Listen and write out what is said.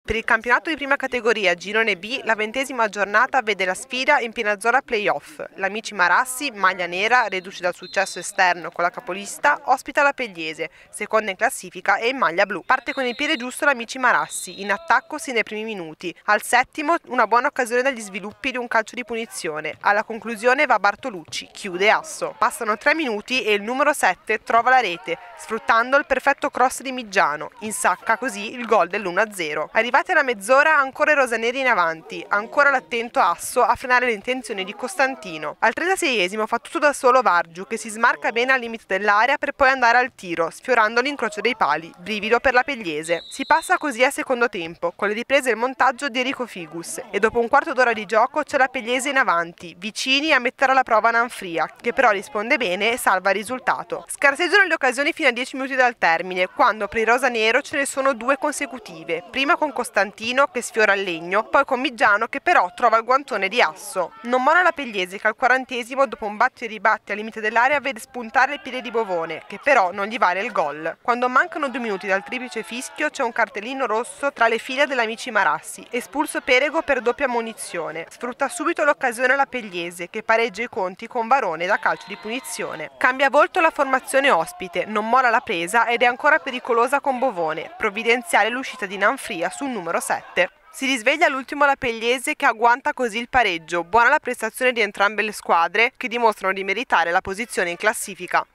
Per il campionato di prima categoria Girone B, la 20ª giornata vede la sfida in piena zona playoff. L'Amici Marassi, maglia nera, reduce dal successo esterno con la capolista, ospita la Pegliese, seconda in classifica e in maglia blu. Parte con il piede giusto l'Amici Marassi, in attacco sin dai primi minuti. Al settimo una buona occasione dagli sviluppi di un calcio di punizione. Alla conclusione va Bartolucci, chiude Asso. Passano 3 minuti e il numero 7 trova la rete, sfruttando il perfetto cross di Miggiano. Insacca così il gol dell'1-0. Arrivati alla mezz'ora ancora i rosaneri in avanti, ancora l'attento Asso a frenare le intenzioni di Costantino. Al 36esimo fa tutto da solo Vargiu, che si smarca bene al limite dell'area per poi andare al tiro, sfiorando l'incrocio dei pali, brivido per la Pegliese. Si passa così al secondo tempo, con le riprese e il montaggio di Enrico Figus, e dopo un quarto d'ora di gioco c'è la Pegliese in avanti, vicini a mettere alla prova Nanfria, che però risponde bene e salva il risultato. Scarseggiano le occasioni fino a 10 minuti dal termine, quando per i rosanero ce ne sono 2 consecutive, prima con Costantino che sfiora il legno, poi con Miggiano che però trova il guantone di Asso. Non molla la Pegliese che al 40esimo, dopo un batti e ribatti al limite dell'area, vede spuntare il piede di Bovone, che però non gli vale il gol. Quando mancano 2 minuti dal triplice fischio c'è un cartellino rosso tra le file dell'Amici Marassi, espulso Perego per doppia ammonizione. Sfrutta subito l'occasione la Pegliese, che pareggia i conti con Varone da calcio di punizione. Cambia volto la formazione ospite, non molla la presa ed è ancora pericolosa con Bovone, provvidenziale l'uscita di Nanfria sul numero 7. Si risveglia all'ultimo la Pegliese che agguanta così il pareggio. Buona la prestazione di entrambe le squadre che dimostrano di meritare la posizione in classifica.